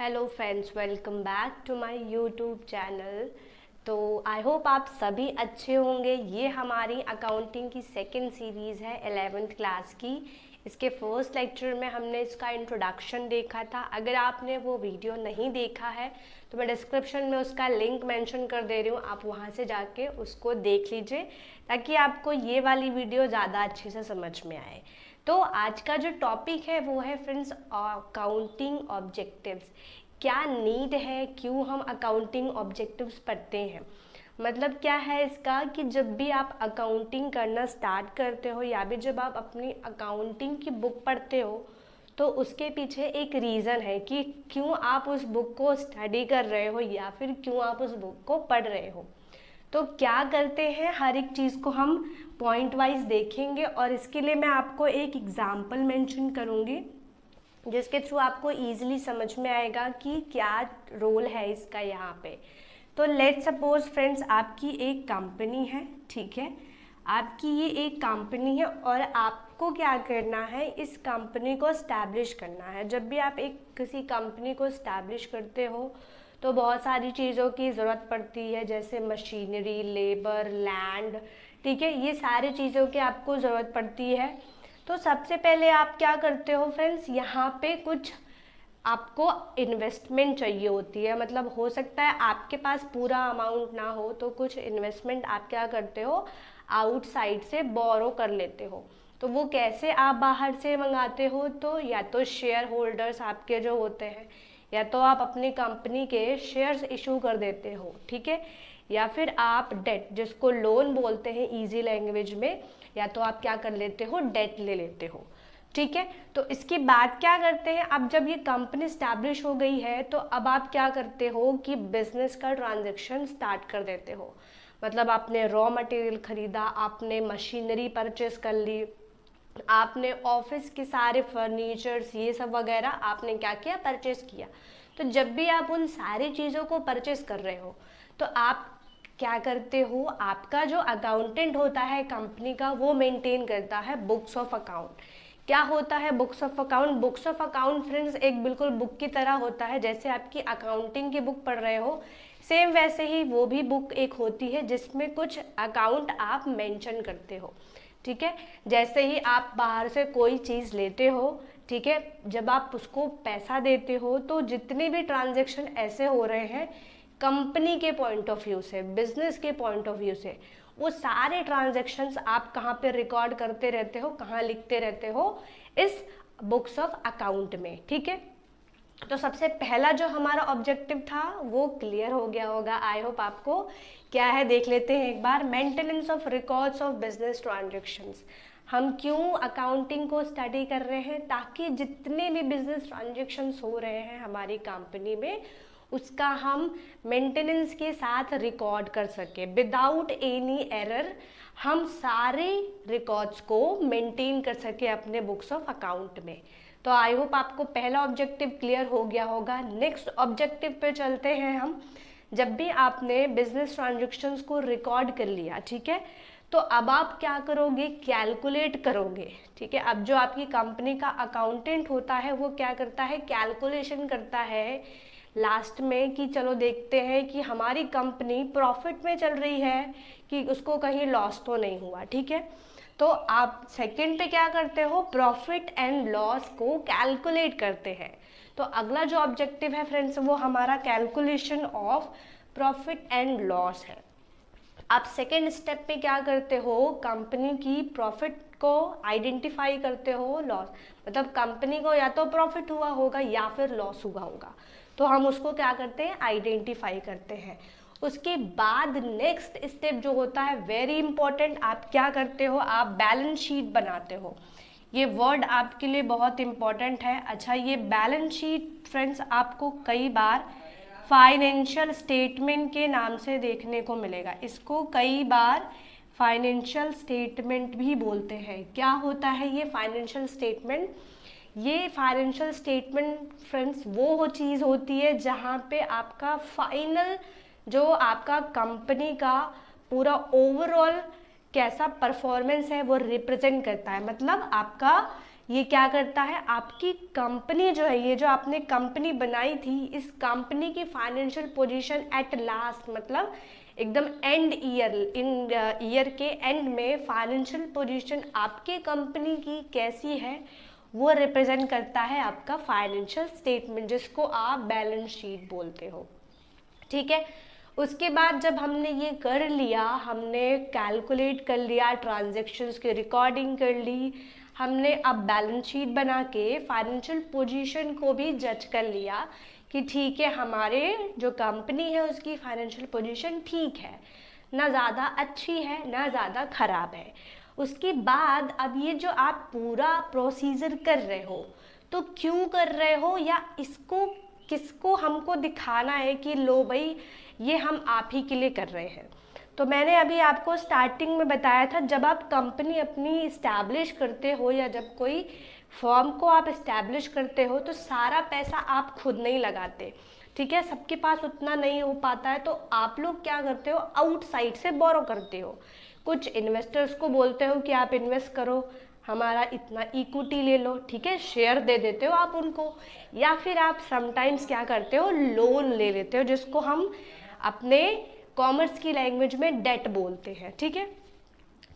Hello friends, welcome back to my YouTube channel. तो I hope आप सभी अच्छे होंगे। ये हमारी अकाउंटिंग की सेकंड सीरीज़ है 11th क्लास की। इसके फर्स्ट लेक्चर में हमने इसका इंट्रोडक्शन देखा था। अगर आपने वो वीडियो नहीं देखा है तो मैं डिस्क्रिप्शन में उसका लिंक मेंशन कर दे रही हूँ, आप वहाँ से जाके उसको देख लीजिए ताकि आपको ये वाली वीडियो ज़्यादा अच्छे से समझ में आए। तो आज का जो टॉपिक है वो है फ्रेंड्स अकाउंटिंग ऑब्जेक्टिव्स। क्या नीड है, क्यों हम अकाउंटिंग ऑब्जेक्टिव्स पढ़ते हैं, मतलब क्या है इसका कि जब भी आप अकाउंटिंग करना स्टार्ट करते हो या भी जब आप अपनी अकाउंटिंग की बुक पढ़ते हो तो उसके पीछे एक रीज़न है कि क्यों आप उस बुक को स्टडी कर रहे हो या फिर क्यों आप उस बुक को पढ़ रहे हो। तो क्या करते हैं, हर एक चीज़ को हम पॉइंट वाइज देखेंगे और इसके लिए मैं आपको एक एग्जाम्पल मेंशन करूँगी जिसके थ्रू आपको ईजिली समझ में आएगा कि क्या रोल है इसका यहाँ पे। तो लेट सपोज फ्रेंड्स, आपकी एक कंपनी है, ठीक है, आपकी ये एक कंपनी है और आपको क्या करना है, इस कंपनी को इस्टेब्लिश करना है। जब भी आप एक किसी कंपनी को इस्टेब्लिश करते हो तो बहुत सारी चीज़ों की ज़रूरत पड़ती है, जैसे मशीनरी, लेबर, लैंड, ठीक है, ये सारी चीज़ों की आपको ज़रूरत पड़ती है। तो सबसे पहले आप क्या करते हो फ्रेंड्स, यहाँ पे कुछ आपको इन्वेस्टमेंट चाहिए होती है। मतलब हो सकता है आपके पास पूरा अमाउंट ना हो तो कुछ इन्वेस्टमेंट आप क्या करते हो, आउटसाइड से बोरो कर लेते हो। तो वो कैसे आप बाहर से मंगाते हो, तो या तो शेयर होल्डर्स आपके जो होते हैं, या तो आप अपनी कंपनी के शेयर्स इशू कर देते हो, ठीक है, या फिर आप डेट, जिसको लोन बोलते हैं इजी लैंग्वेज में, या तो आप क्या कर लेते हो, डेट ले लेते हो, ठीक है। तो इसके बाद क्या करते हैं, अब जब ये कंपनी स्टैब्लिश हो गई है तो अब आप क्या करते हो कि बिजनेस का ट्रांजैक्शन स्टार्ट कर देते हो। मतलब आपने रॉ मटेरियल खरीदा, आपने मशीनरी परचेस कर ली, आपने ऑफिस के सारे फर्नीचर्स ये सब वगैरह आपने क्या किया, परचेस किया। तो जब भी आप उन सारी चीज़ों को परचेस कर रहे हो तो आप क्या करते हो, आपका जो अकाउंटेंट होता है कंपनी का वो मेंटेन करता है बुक्स ऑफ अकाउंट। क्या होता है books of account? Books of account friends एक बिल्कुल बुक की तरह होता है, जैसे आपकी अकाउंटिंग की बुक पढ़ रहे हो सेम वैसे ही वो भी बुक एक होती है जिसमें कुछ अकाउंट आप मेंशन करते हो, ठीक है। जैसे ही आप बाहर से कोई चीज़ लेते हो, ठीक है, जब आप उसको पैसा देते हो तो जितने भी ट्रांजैक्शन ऐसे हो रहे हैं कंपनी के पॉइंट ऑफ व्यू से, बिजनेस के पॉइंट ऑफ व्यू से, वो सारे ट्रांजैक्शंस आप कहाँ पे रिकॉर्ड करते रहते हो, कहाँ लिखते रहते हो, इस बुक्स ऑफ अकाउंट में, ठीक है। तो सबसे पहला जो हमारा ऑब्जेक्टिव था वो क्लियर हो गया होगा, आई होप आपको। क्या है देख लेते हैं एक बार। Maintenance of records of business transactions. हम क्यों अकाउंटिंग को स्टडी कर रहे हैं, ताकि जितने भी बिजनेस ट्रांजैक्शंस हो रहे हैं हमारी कंपनी में उसका हम मेंटेनेंस के साथ रिकॉर्ड कर सके विदाउट एनी एरर। हम सारे रिकॉर्ड्स को मेंटेन कर सके अपने बुक्स ऑफ अकाउंट में। तो आई होप आपको पहला ऑब्जेक्टिव क्लियर हो गया होगा। नेक्स्ट ऑब्जेक्टिव पे चलते हैं हम। जब भी आपने बिजनेस ट्रांजैक्शंस को रिकॉर्ड कर लिया, ठीक है, तो अब आप क्या करोगे, कैलकुलेट करोगे, ठीक है। अब जो आपकी कंपनी का अकाउंटेंट होता है वो क्या करता है, कैलकुलेशन करता है लास्ट में कि चलो देखते हैं कि हमारी कंपनी प्रॉफिट में चल रही है कि उसको कहीं लॉस तो नहीं हुआ, ठीक है। तो आप सेकंड पे क्या करते हो, प्रॉफिट एंड लॉस को कैलकुलेट करते हैं। तो अगला जो ऑब्जेक्टिव है फ्रेंड्स वो हमारा calculation of profit and loss है। आप सेकेंड स्टेप पे क्या करते हो, कंपनी की प्रॉफिट को आइडेंटिफाई करते हो, लॉस मतलब कंपनी को या तो प्रॉफिट हुआ होगा या फिर लॉस हुआ होगा, तो हम उसको क्या करते हैं, आइडेंटिफाई करते हैं। उसके बाद नेक्स्ट स्टेप जो होता है वेरी इंपॉर्टेंट, आप क्या करते हो, आप बैलेंस शीट बनाते हो। ये वर्ड आपके लिए बहुत इंपॉर्टेंट है। अच्छा, ये बैलेंस शीट फ्रेंड्स आपको कई बार फाइनेंशियल स्टेटमेंट के नाम से देखने को मिलेगा। इसको कई बार फाइनेंशियल स्टेटमेंट भी बोलते हैं। क्या होता है ये फाइनेंशियल स्टेटमेंट? ये फाइनेंशियल स्टेटमेंट फ्रेंड्स वो चीज़ होती है जहाँ पे आपका फाइनल जो आपका कंपनी का पूरा ओवरऑल कैसा परफॉर्मेंस है वो रिप्रेजेंट करता है। मतलब आपका ये क्या करता है, आपकी कंपनी जो है, ये जो आपने कंपनी बनाई थी, इस कंपनी की फाइनेंशियल पोजीशन एट लास्ट, मतलब एकदम एंड ईयर, इन ईयर के एंड में फाइनेंशियल पोजीशन आपके कंपनी की कैसी है, वो रिप्रेजेंट करता है आपका फाइनेंशियल स्टेटमेंट, जिसको आप बैलेंस शीट बोलते हो। ठीक है, उसके बाद जब हमने ये कर लिया, हमने कैलकुलेट कर लिया, ट्रांजैक्शंस की रिकॉर्डिंग कर ली, हमने अब बैलेंस शीट बना के फाइनेंशियल पोजीशन को भी जज कर लिया कि ठीक है, हमारे जो कंपनी है उसकी फाइनेंशियल पोजीशन ठीक है, ना ज़्यादा अच्छी है ना ज़्यादा ख़राब है। उसके बाद अब ये जो आप पूरा प्रोसीजर कर रहे हो, तो क्यों कर रहे हो, या इसको किसको हमको दिखाना है कि लो भाई ये हम आप ही के लिए कर रहे हैं। तो मैंने अभी आपको स्टार्टिंग में बताया था, जब आप कंपनी अपनी इस्टेब्लिश करते हो या जब कोई फर्म को आप इस्टेब्लिश करते हो, तो सारा पैसा आप खुद नहीं लगाते। ठीक है, सबके पास उतना नहीं हो पाता है, तो आप लोग क्या करते हो, आउटसाइड से बोरो करते हो। कुछ इन्वेस्टर्स को बोलते हो कि आप इन्वेस्ट करो, हमारा इतना इक्विटी ले लो, ठीक है, शेयर दे देते हो आप उनको, या फिर आप समटाइम्स क्या करते हो, लोन ले लेते हो, जिसको हम अपने कॉमर्स की लैंग्वेज में डेट बोलते हैं। ठीक है,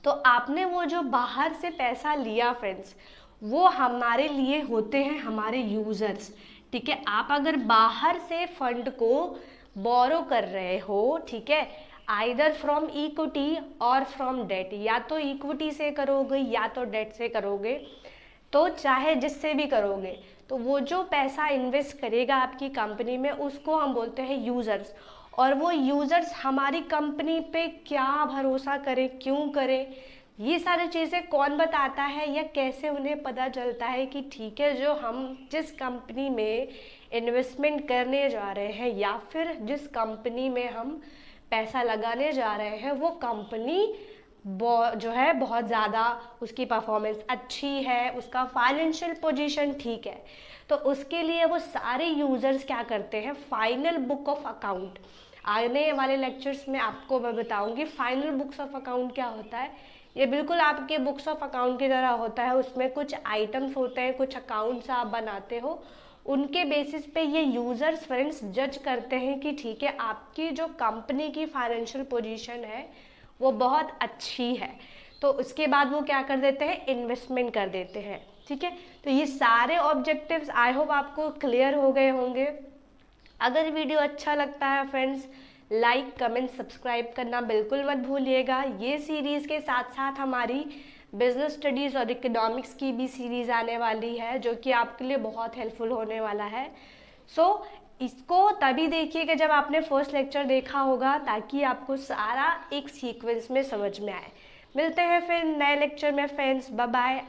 तो आपने वो जो बाहर से पैसा लिया फ्रेंड्स, वो हमारे लिए होते हैं हमारे यूजर्स। ठीक है, आप अगर बाहर से फंड को बोरो कर रहे हो, ठीक है, आइदर फ्रॉम इक्विटी और फ्रॉम डेट, या तो इक्विटी से करोगे या तो डेट से करोगे, तो चाहे जिससे भी करोगे, तो वो जो पैसा इन्वेस्ट करेगा आपकी कंपनी में, उसको हम बोलते हैं यूजर्स। और वो यूजर्स हमारी कंपनी पे क्या भरोसा करें, क्यों करें, ये सारी चीज़ें कौन बताता है, या कैसे उन्हें पता चलता है कि ठीक है, जो हम जिस कंपनी में इन्वेस्टमेंट करने जा रहे हैं या फिर जिस कंपनी में हम पैसा लगाने जा रहे हैं, वो कंपनी जो है बहुत ज़्यादा उसकी परफॉर्मेंस अच्छी है, उसका फाइनेंशियल पोजीशन ठीक है। तो उसके लिए वो सारे यूजर्स क्या करते हैं, फाइनल बुक ऑफ अकाउंट, आने वाले लेक्चर्स में आपको मैं बताऊंगी फाइनल बुक्स ऑफ अकाउंट क्या होता है। ये बिल्कुल आपके बुक्स ऑफ अकाउंट की तरह होता है, उसमें कुछ आइटम्स होते हैं, कुछ अकाउंट्स आप बनाते हो, उनके बेसिस पे ये यूजर्स फ्रेंड्स जज करते हैं कि ठीक है, आपकी जो कंपनी की फाइनेंशियल पोजीशन है वो बहुत अच्छी है, तो उसके बाद वो क्या कर देते हैं, इन्वेस्टमेंट कर देते हैं। ठीक है, तो ये सारे ऑब्जेक्टिव्स आई होप आपको क्लियर हो गए होंगे। अगर वीडियो अच्छा लगता है फ्रेंड्स, लाइक कमेंट सब्सक्राइब करना बिल्कुल मत भूलिएगा। ये सीरीज़ के साथ साथ हमारी बिजनेस स्टडीज़ और इकोनॉमिक्स की भी सीरीज़ आने वाली है, जो कि आपके लिए बहुत हेल्पफुल होने वाला है। सो इसको तभी देखिएगा जब आपने फर्स्ट लेक्चर देखा होगा, ताकि आपको सारा एक सीक्वेंस में समझ में आए। मिलते हैं फिर नए लेक्चर में फ्रेंड्स, बाय बाय।